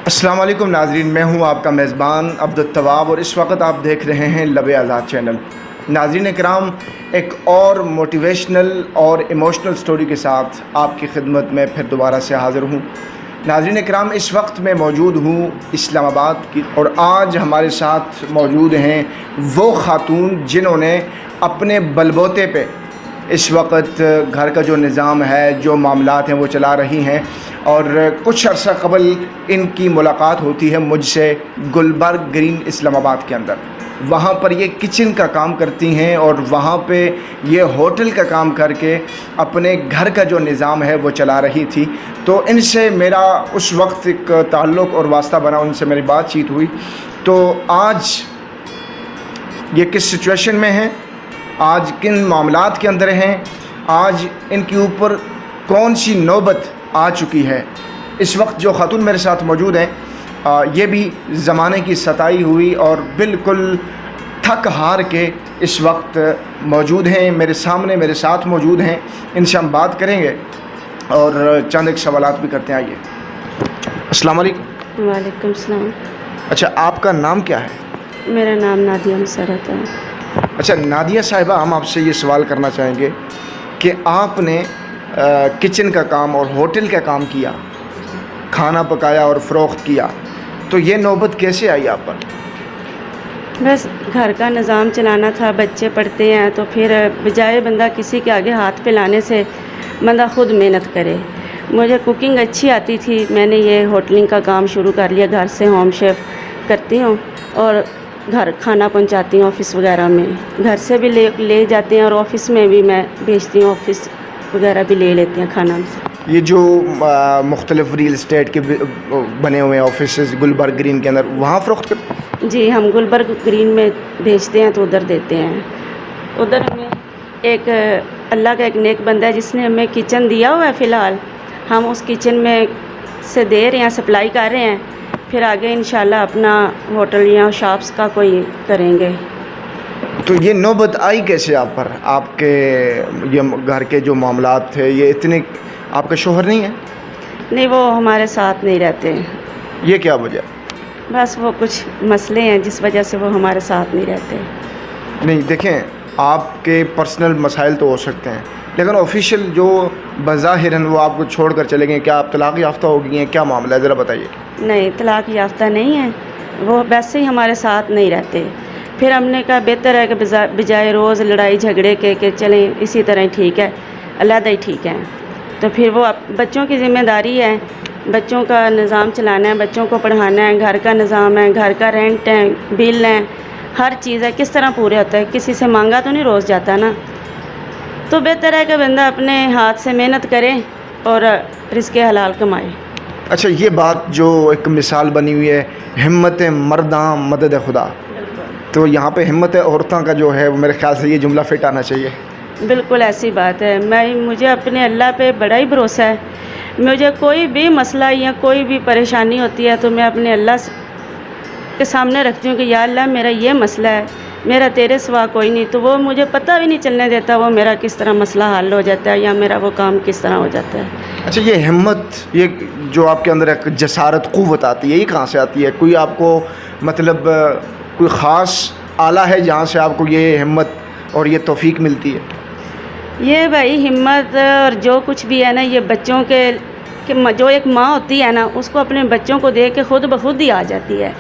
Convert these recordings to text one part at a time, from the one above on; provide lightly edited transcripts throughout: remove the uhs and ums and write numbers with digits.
السلام علیکم ناظرین، میں ہوں آپ کا میزبان عبدالتواب اور اس وقت آپ دیکھ رہے ہیں لب آزاد چینل۔ ناظرین کرام، ایک اور موٹیویشنل اور ایموشنل سٹوری کے ساتھ آپ کی خدمت میں پھر دوبارہ سے حاضر ہوں۔ ناظرین کرام، اس وقت میں موجود ہوں اسلام آباد کی، اور آج ہمارے ساتھ موجود ہیں وہ خاتون جنہوں نے اپنے بلبوتے پہ اس وقت گھر کا جو نظام ہے، جو معاملات ہیں وہ چلا رہی ہیں، اور کچھ عرصہ قبل ان کی ملاقات ہوتی ہے مجھ سے گلبرگ گرین اسلام آباد کے اندر۔ وہاں پر یہ کچن کا کام کرتی ہیں اور وہاں پہ یہ ہوٹل کا کام کر کے اپنے گھر کا جو نظام ہے وہ چلا رہی تھی۔ تو ان سے میرا اس وقت ایک تعلق اور واسطہ بنا، ان سے میری بات چیت ہوئی۔ تو آج یہ کس سچویشن میں ہیں، آج کن معاملات کے اندر ہیں، آج ان کے اوپر کون سی نوبت آ چکی ہے، اس وقت جو خاتون میرے ساتھ موجود ہیں یہ بھی زمانے کی ستائی ہوئی اور بالکل تھک ہار کے اس وقت موجود ہیں، میرے سامنے میرے ساتھ موجود ہیں۔ ان سے ہم بات کریں گے اور چند ایک سوالات بھی کرتے ہیں۔ آئیے۔ السلام علیکم۔ وعلیکم السلام۔ اچھا، آپ کا نام کیا ہے؟ میرا نام نادیہ مسرت ہے۔ اچھا نادیہ صاحبہ، ہم آپ سے یہ سوال کرنا چاہیں گے کہ آپ نے کچن کا کام اور ہوٹل کا کام کیا، کھانا پکایا اور فروخت کیا، تو یہ نوبت کیسے آئی آپ پر؟ بس گھر کا نظام چلانا تھا، بچے پڑھتے ہیں تو پھر بجائے بندہ کسی کے آگے ہاتھ پھیلانے سے بندہ خود محنت کرے۔ مجھے کوکنگ اچھی آتی تھی، میں نے یہ ہوٹلنگ کا کام شروع کر لیا، گھر سے ہوم شیف کرتی ہوں اور گھر کھانا پہنچاتی ہوں آفس وغیرہ میں، گھر سے بھی لے جاتے ہیں اور آفس میں بھی میں بھیجتی ہوں، آفس وغیرہ بھی لے لیتے ہیں کھانا سے۔ یہ جو مختلف ریل اسٹیٹ کے بنے ہوئے آفیسز گلبرگ گرین کے اندر، وہاں فروخت کرتے؟ جی، ہم گلبرگ گرین میں بھیجتے ہیں تو ادھر دیتے ہیں۔ ادھر ہمیں ایک اللہ کا ایک نیک بندہ ہے جس نے ہمیں کچن دیا ہوا ہے، فی الحال ہم اس کچن میں سے دے رہے ہیں، سپلائی کر رہے ہیں، پھر آگے انشاءاللہ اپنا ہوٹل یا شاپس کا کوئی کریں گے۔ تو یہ نوبت آئی کیسے آپ پر؟ آپ کے یہ گھر کے جو معاملات تھے یہ اتنے، آپ کا شوہر نہیں ہے؟ نہیں، وہ ہمارے ساتھ نہیں رہتے، یہ کیا وجہ؟ بس وہ کچھ مسئلے ہیں جس وجہ سے وہ ہمارے ساتھ نہیں رہتے۔ نہیں دیکھیں، آپ کے پرسنل مسائل تو ہو سکتے ہیں، لیکن آفیشیل جو بظاہراً وہ آپ کو چھوڑ کر چلے گئے، کیا آپ طلاق یافتہ ہو گئی ہیں؟ کیا معاملہ ہے، ذرا بتائیے۔ نہیں، طلاق یافتہ نہیں ہے، وہ ویسے ہی ہمارے ساتھ نہیں رہتے۔ پھر ہم نے کہا بہتر ہے کہ بجائے روز لڑائی جھگڑے کے کہ چلیں اسی طرح ہی ٹھیک ہے، علیحدہ ہی ٹھیک ہے۔ تو پھر وہ بچوں کی ذمہ داری ہے، بچوں کا نظام چلانا ہے، بچوں کو پڑھانا ہے، گھر کا نظام ہے، گھر کا رینٹ ہے، بل ہے، ہر چیز ہے، کس طرح پورے ہوتا ہے، کسی سے مانگا تو نہیں روز جاتا نا۔ تو بہتر ہے کہ بندہ اپنے ہاتھ سے محنت کرے اور رزق حلال کمائے۔ اچھا، یہ بات جو ایک مثال بنی ہوئی ہے، ہمت مرداں مدد خدا، تو یہاں پہ ہمت عورتوں کا جو ہے وہ میرے خیال سے یہ جملہ فٹ آنا چاہیے۔ بالکل ایسی بات ہے، مجھے اپنے اللہ پہ بڑا ہی بھروسہ ہے۔ مجھے کوئی بھی مسئلہ یا کوئی بھی پریشانی ہوتی ہے تو میں اپنے اللہ کے سامنے رکھتی ہوں کہ یا اللہ میرا یہ مسئلہ ہے، میرا تیرے سوا کوئی نہیں، تو وہ مجھے پتہ بھی نہیں چلنے دیتا وہ میرا کس طرح مسئلہ حل ہو جاتا ہے یا میرا وہ کام کس طرح ہو جاتا ہے۔ اچھا، یہ ہمت، یہ جو آپ کے اندر ایک جسارت قوت آتی ہے، یہ کہاں سے آتی ہے؟ کوئی آپ کو مطلب کوئی خاص آلہ ہے جہاں سے آپ کو یہ ہمت اور یہ توفیق ملتی ہے؟ یہ بھائی ہمت اور جو کچھ بھی ہے نا، یہ بچوں کے جو ایک ماں ہوتی ہے نا، اس کو اپنے بچوں کو دیکھ کے خود بخود ہی آ جاتی ہے۔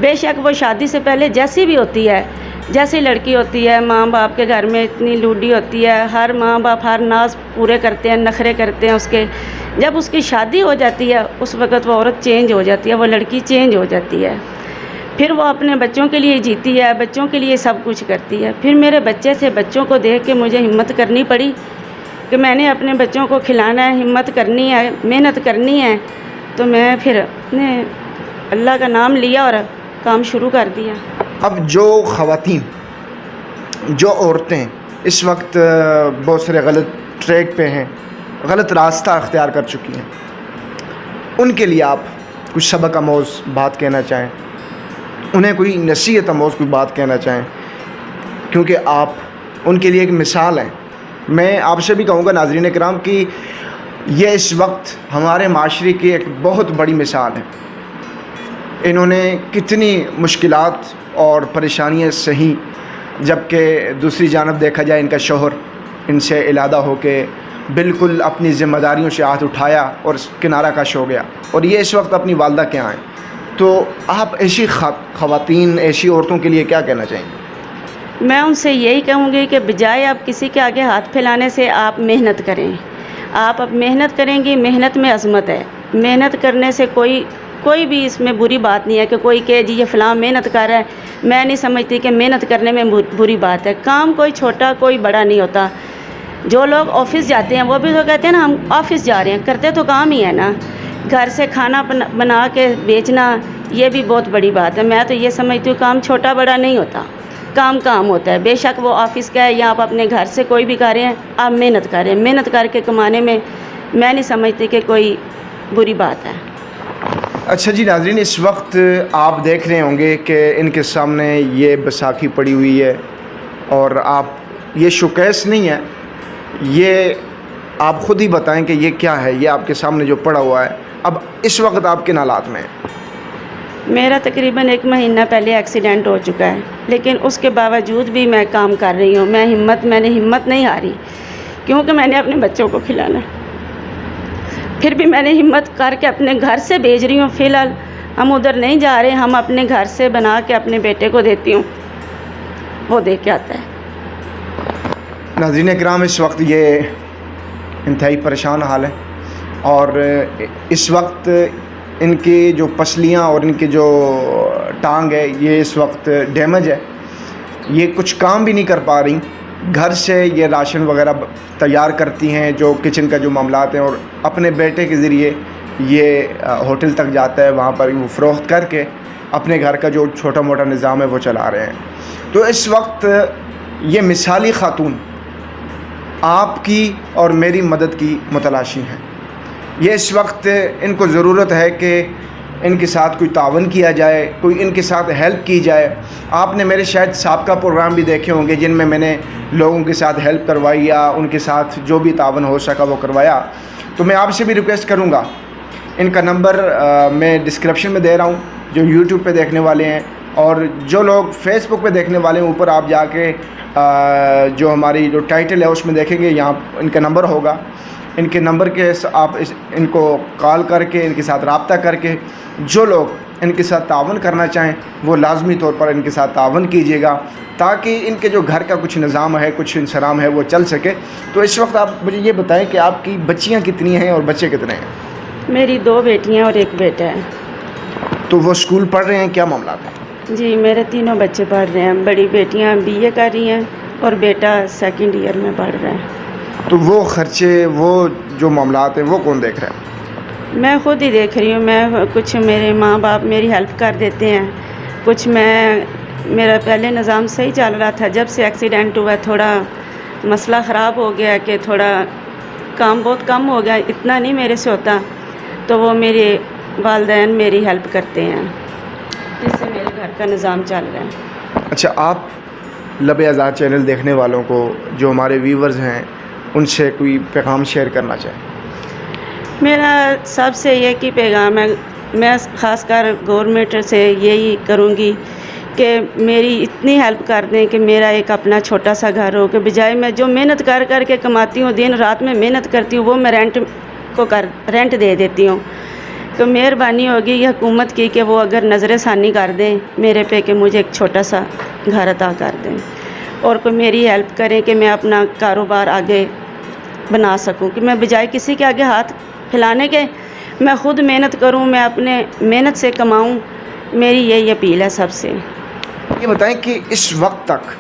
بے شک وہ شادی سے پہلے جیسی بھی ہوتی ہے، جیسی لڑکی ہوتی ہے، ماں باپ کے گھر میں اتنی لوڈی ہوتی ہے، ہر ماں باپ ہر ناز پورے کرتے ہیں، نخرے کرتے ہیں اس کے۔ جب اس کی شادی ہو جاتی ہے اس وقت وہ عورت چینج ہو جاتی ہے، وہ لڑکی چینج ہو جاتی ہے، پھر وہ اپنے بچوں کے لیے جیتی ہے، بچوں کے لیے سب کچھ کرتی ہے۔ پھر میرے بچے تھے، بچوں کو دیکھ کے مجھے ہمت کرنی پڑی کہ میں نے اپنے بچوں کو کھلانا ہے، ہمت کرنی ہے، محنت کرنی ہے، تو میں پھر نے اللہ کا نام لیا اور کام شروع کر دیا۔ اب جو خواتین، جو عورتیں اس وقت بہت سارے غلط ٹریک پہ ہیں، غلط راستہ اختیار کر چکی ہیں، ان کے لیے آپ کچھ سبق آموز بات کہنا چاہیں، انہیں کوئی نصیحت آموز کوئی بات کہنا چاہیں، کیونکہ آپ ان کے لیے ایک مثال ہیں۔ میں آپ سے بھی کہوں گا ناظرین کرام کہ یہ اس وقت ہمارے معاشرے کی ایک بہت بڑی مثال ہے۔ انہوں نے کتنی مشکلات اور پریشانیاں سہیں، جبکہ دوسری جانب دیکھا جائے ان کا شوہر ان سے علیحدہ ہو کے بالکل اپنی ذمہ داریوں سے ہاتھ اٹھایا اور کنارہ کش ہو گیا، اور یہ اس وقت اپنی والدہ کے یہاں ہیں۔ تو آپ ایسی خواتین، ایسی عورتوں کے لیے کیا کہنا چاہیں گے؟ میں ان سے یہی کہوں گی کہ بجائے آپ کسی کے آگے ہاتھ پھیلانے سے آپ محنت کریں۔ آپ اب محنت کریں گی، محنت میں عظمت ہے۔ محنت کرنے سے کوئی بھی اس میں بری بات نہیں ہے کہ کوئی کہے جی یہ فلاں محنت کر رہا ہے۔ میں نہیں سمجھتی کہ محنت کرنے میں بری بات ہے۔ کام کوئی چھوٹا کوئی بڑا نہیں ہوتا۔ جو لوگ آفس جاتے ہیں وہ بھی تو کہتے ہیں نا ہم آفس جا رہے ہیں، کرتے تو کام ہی ہے نا۔ گھر سے کھانا بنا کے بیچنا یہ بھی بہت بڑی بات ہے۔ میں تو یہ سمجھتی ہوں کام چھوٹا بڑا نہیں ہوتا، کام ہوتا ہے۔ بے شک وہ آفس کا ہے یا آپ اپنے گھر سے کوئی بھی کر رہے ہیں، آپ محنت کر رہے ہیں۔ محنت کر کے کمانے میں میں نہیں سمجھتی کہ کوئی بری بات ہے۔ اچھا جی ناظرین، اس وقت آپ دیکھ رہے ہوں گے کہ ان کے سامنے یہ بیساکھی پڑی ہوئی ہے، اور آپ یہ شوکیس نہیں ہے، یہ آپ خود ہی بتائیں کہ یہ کیا ہے۔ یہ آپ کے سامنے جو پڑا ہوا ہے، اب اس وقت آپ کن حالات میں ہیں؟ میرا تقریباً 1 مہینہ پہلے ایکسیڈنٹ ہو چکا ہے، لیکن اس کے باوجود بھی میں کام کر رہی ہوں۔ میں نے ہمت نہیں ہاری، کیونکہ میں نے اپنے بچوں کو کھلانا ہے۔ پھر بھی میں نے ہمت کر کے اپنے گھر سے بھیج رہی ہوں۔ فی الحال ہم ادھر نہیں جا رہے، ہم اپنے گھر سے بنا کے اپنے بیٹے کو دیتی ہوں، وہ دے کے آتا ہے۔ ناظرین کرام، اس وقت یہ انتہائی پریشان حال ہے، اور اس وقت ان کی جو پسلیاں اور ان کی جو ٹانگ ہے یہ اس وقت ڈیمیج ہے۔ یہ کچھ کام بھی نہیں کر پا رہی۔ گھر سے یہ راشن وغیرہ تیار کرتی ہیں، جو کچن کا جو معاملات ہیں، اور اپنے بیٹے کے ذریعے یہ ہوٹل تک جاتا ہے، وہاں پر وہ فروخت کر کے اپنے گھر کا جو چھوٹا موٹا نظام ہے وہ چلا رہے ہیں۔ تو اس وقت یہ مثالی خاتون آپ کی اور میری مدد کی متلاشی ہیں۔ یہ اس وقت ان کو ضرورت ہے کہ ان کے ساتھ کوئی تعاون کیا جائے، کوئی ان کے ساتھ ہیلپ کی جائے۔ آپ نے میرے شاید سابقہ پروگرام بھی دیکھے ہوں گے جن میں نے لوگوں کے ساتھ ہیلپ کروائی یا ان کے ساتھ جو بھی تعاون ہو سکا وہ کروایا۔ تو میں آپ سے بھی ریکویسٹ کروں گا، ان کا نمبر میں ڈسکرپشن میں دے رہا ہوں، جو یوٹیوب پہ دیکھنے والے ہیں، اور جو لوگ فیس بک پہ دیکھنے والے ہیں، اوپر آپ جا کے جو ہماری جو ٹائٹل ہے اس میں دیکھیں گے، یہاں ان کا نمبر ہوگا۔ ان کے نمبر کے آپ ان کو کال کر کے ان کے ساتھ رابطہ کر کے جو لوگ ان کے ساتھ تعاون کرنا چاہیں وہ لازمی طور پر ان کے ساتھ تعاون کیجیے گا، تاکہ ان کے جو گھر کا کچھ نظام ہے، کچھ انسرام ہے، وہ چل سکے۔ تو اس وقت آپ مجھے یہ بتائیں کہ آپ کی بچیاں کتنی ہیں اور بچے کتنے ہیں؟ میری 2 بیٹیاں اور 1 بیٹا ہے۔ تو وہ اسکول پڑھ رہے ہیں؟ کیا معاملات ہیں؟ جی میرے 3 بچے پڑھ رہے ہیں۔ بڑی بیٹیاں BA کر رہی ہیں اور بیٹا 2nd ایئر میں پڑھ رہا ہے۔ تو وہ خرچے، وہ جو معاملات ہیں، وہ کون دیکھ رہا ہے؟ میں خود ہی دیکھ رہی ہوں۔ میں کچھ میرے ماں باپ میری ہیلپ کر دیتے ہیں، کچھ میرا پہلے نظام صحیح چل رہا تھا۔ جب سے ایکسیڈنٹ ہوا تھوڑا مسئلہ خراب ہو گیا کہ تھوڑا کام بہت کم ہو گیا، اتنا نہیں میرے سے ہوتا، تو وہ میرے والدین میری ہیلپ کرتے ہیں، جس سے میرے گھر کا نظام چل رہا ہے۔ اچھا، آپ لب آزاد چینل دیکھنے والوں کو، جو ہمارے ویورز ہیں، ان سے کوئی پیغام شیئر کرنا چاہیں؟ میرا سب سے یہ کہ پیغام ہے، میں خاص کر گورنمنٹ سے یہی کروں گی کہ میری اتنی ہیلپ کر دیں کہ میرا ایک اپنا چھوٹا سا گھر ہو، کہ بجائے میں جو محنت کر کے کماتی ہوں، دن رات میں محنت کرتی ہوں، وہ میں رینٹ دے دیتی ہوں۔ تو مہربانی ہوگی یہ حکومت کی کہ وہ اگر نظر ثانی کر دیں میرے پہ کہ مجھے ایک چھوٹا سا گھر عطا کر دیں، اور کوئی میری ہیلپ کریں کہ میں اپنا کاروبار آگے بنا سکوں، کہ میں بجائے کسی کے آگے ہاتھ پھیلانے کے میں خود محنت کروں، میں اپنے محنت سے کماؤں۔ میری یہی اپیل ہے سب سے۔ یہ بتائیں کہ اس وقت تک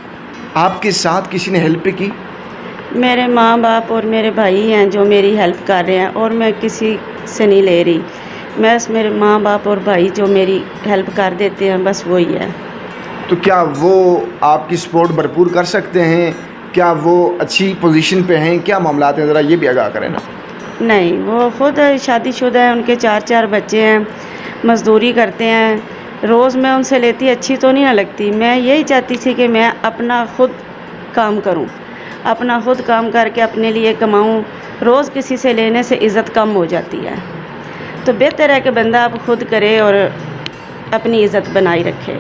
آپ کے ساتھ کسی نے ہیلپ کی؟ میرے ماں باپ اور میرے بھائی ہیں جو میری ہیلپ کر رہے ہیں، اور میں کسی سے نہیں لے رہی، بس میرے ماں باپ اور بھائی جو میری ہیلپ کر دیتے ہیں، بس وہی ہے۔ تو کیا وہ آپ کی سپورٹ بھرپور کر سکتے ہیں؟ کیا وہ اچھی پوزیشن پہ ہیں؟ کیا معاملات ہیں، ذرا یہ بھی آگاہ کریں نا۔ نہیں، وہ خود شادی شدہ ہیں، ان کے 4 بچے ہیں، مزدوری کرتے ہیں۔ روز میں ان سے لیتی اچھی تو نہیں نہ لگتی، میں یہی چاہتی تھی کہ میں اپنا خود کام کروں، اپنا خود کام کر کے اپنے لیے کماؤں۔ روز کسی سے لینے سے عزت کم ہو جاتی ہے، تو بہتر ہے کہ بندہ اب خود کرے اور اپنی عزت بنائی رکھے۔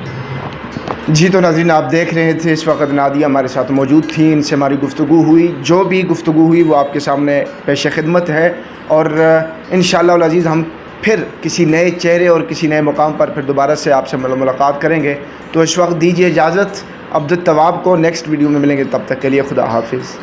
جی تو ناظرین آپ دیکھ رہے تھے اس وقت نادیہ ہمارے ساتھ موجود تھیں، ان سے ہماری گفتگو ہوئی، جو بھی گفتگو ہوئی وہ آپ کے سامنے پیش خدمت ہے، اور انشاءاللہ العزیز ہم پھر کسی نئے چہرے اور کسی نئے مقام پر پھر دوبارہ سے آپ سے ملاقات کریں گے۔ تو اس وقت دیجیے اجازت عبدالتواب کو، نیکسٹ ویڈیو میں ملیں گے، تب تک کے لیے خدا حافظ۔